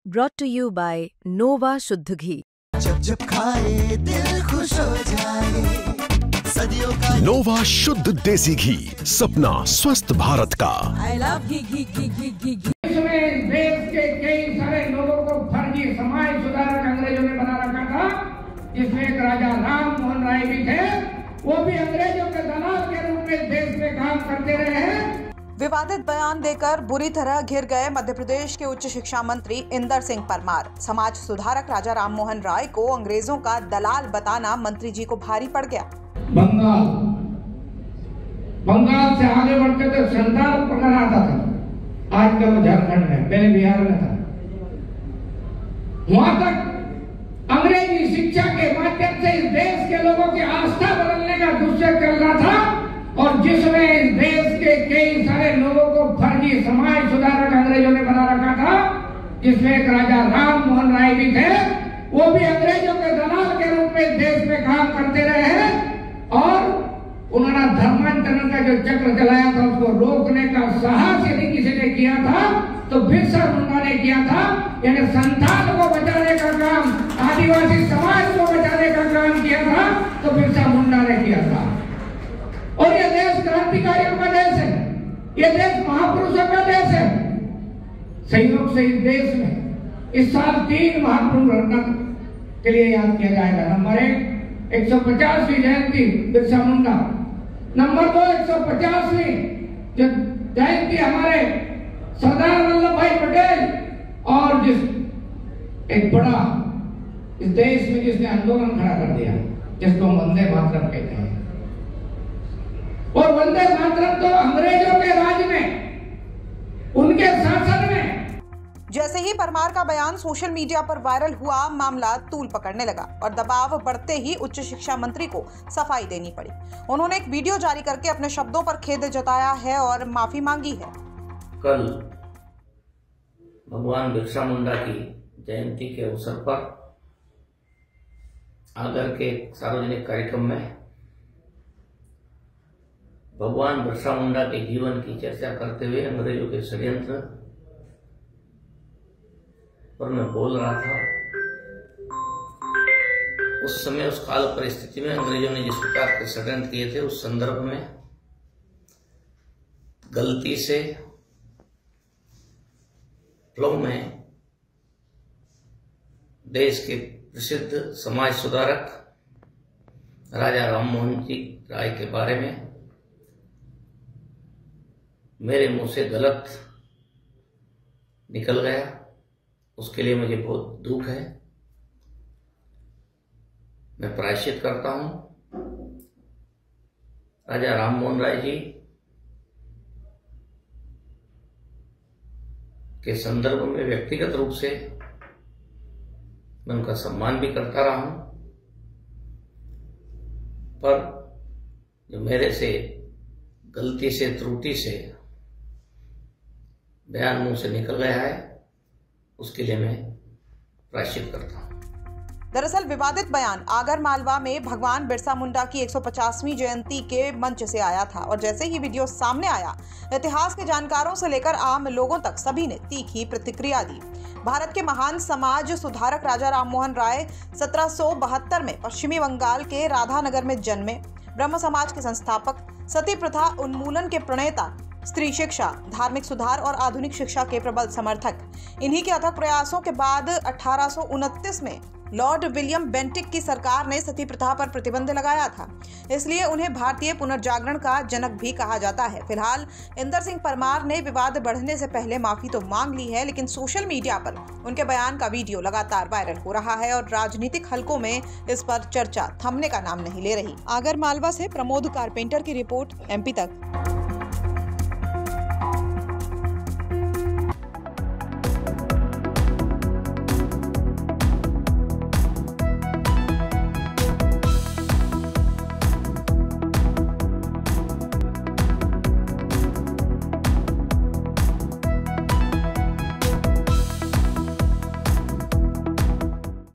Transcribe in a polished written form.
brought to you by Nova शुद्ध घी। जब जब खाए दिल खुश हो जाए, सदियों का नोवा शुद्ध देसी घी, सपना स्वस्थ भारत का। I love घी। इसमें देश के कई सारे लोगों को फर्जी समाज सुधारक अंग्रेजों ने बना रखा था, जिसमें एक राजा राम मोहन राय भी थे। वो भी अंग्रेजों के दलाल के रूप में देश में काम करते रहे हैं। विवादित बयान देकर बुरी तरह घिर गए मध्य प्रदेश के उच्च शिक्षा मंत्री इंदर सिंह परमार। समाज सुधारक राजा राम मोहन राय को अंग्रेजों का दलाल बताना मंत्री जी को भारी पड़ गया। बंगाल से आगे बढ़ते तो संताल पकड़ आता था। आजकल वो झारखंड में, पहले बिहार में था। वहां तक अंग्रेजी शिक्षा के माध्यम से इस देश के लोगों की आस्था बदलने का दुष्चक्र चल रहा था, और जिसमें इस देश के कई सारे लोगों को फर्जी समाज सुधारक अंग्रेजों ने बना रखा था, जिसमें एक राजा राम मोहन राय भी थे। वो भी अंग्रेजों के दलाल के रूप में देश में काम करते रहे हैं, और उन्होंने धर्मांतरण का जो चक्र चलाया था उसको रोकने का साहस यदि किसी ने किया था तो बिरसा मुंडा ने किया था। यानी संथाल को बचाने का काम, आदिवासी समाज को बचाने का काम किया था तो बिरसा मुंडा ने किया था। और ये देश क्रांतिकारियों का देश है, ये देश महापुरुषों का देश है। संयोग से इस देश में इस साल 3 महापुरुष रत्न के लिए याद किया जाएगा। नंबर 1 150वीं जयंती बिरसा मुंडा। नंबर 2 150वीं जो जयंती हमारे सरदार वल्लभ भाई पटेल, और जिस एक बड़ा इस देश में जिसने आंदोलन खड़ा कर दिया, जिसको वंदे मातरम कहते हैं। और वंदे मातरम तो अंग्रेजों के राज में, उनके शासन में। जैसे ही परमार का बयान सोशल मीडिया पर वायरल हुआ, मामला तूल पकड़ने लगा और दबाव बढ़ते ही उच्च शिक्षा मंत्री को सफाई देनी पड़ी। उन्होंने एक वीडियो जारी करके अपने शब्दों पर खेद जताया है और माफी मांगी है। कल भगवान बिरसा मुंडा की जयंती के अवसर पर आगर के सार्वजनिक कार्यक्रम में भगवान बिरसा मुंडा के जीवन की चर्चा करते हुए अंग्रेजों के षड्यंत्र पर मैं बोल रहा था। उस समय उस काल परिस्थिति में अंग्रेजों ने जिस प्रकार के षड्यंत्र किए थे, उस संदर्भ में गलती से फ्लो में देश के प्रसिद्ध समाज सुधारक राजा राम मोहन जी राय के बारे में मेरे मुंह से गलत निकल गया। उसके लिए मुझे बहुत दुख है। मैं प्रायश्चित करता हूं। राजा राम मोहन राय जी के संदर्भ में व्यक्तिगत रूप से मैं उनका सम्मान भी करता रहा हूं, पर जो मेरे से गलती से, त्रुटि से बयान मुंह से निकल गया है, उसके लिए मैं प्रायश्चित करता हूं। दरअसल विवादित बयान आगर मालवा में भगवान बिरसा मुंडा की 150वीं जयंती के मंच से आया था, और जैसे ही वीडियो सामने आया, इतिहास के जानकारों से लेकर आम लोगों तक सभी ने तीखी प्रतिक्रिया दी। भारत के महान समाज सुधारक राजा राम मोहन राय 1772 में पश्चिमी बंगाल के राधानगर में जन्मे। ब्रह्म समाज के संस्थापक, सती प्रथा उन्मूलन के प्रणेता, स्त्री शिक्षा, धार्मिक सुधार और आधुनिक शिक्षा के प्रबल समर्थक। इन्हीं के अथक प्रयासों के बाद 1829 में लॉर्ड विलियम बेंटिक की सरकार ने सती प्रथा पर प्रतिबंध लगाया था, इसलिए उन्हें भारतीय पुनर्जागरण का जनक भी कहा जाता है। फिलहाल इंदर सिंह परमार ने विवाद बढ़ने से पहले माफी तो मांग ली है, लेकिन सोशल मीडिया पर उनके बयान का वीडियो लगातार वायरल हो रहा है और राजनीतिक हलकों में इस पर चर्चा थमने का नाम नहीं ले रही। आगर मालवा से प्रमोद कारपेंटर की रिपोर्ट, MP तक।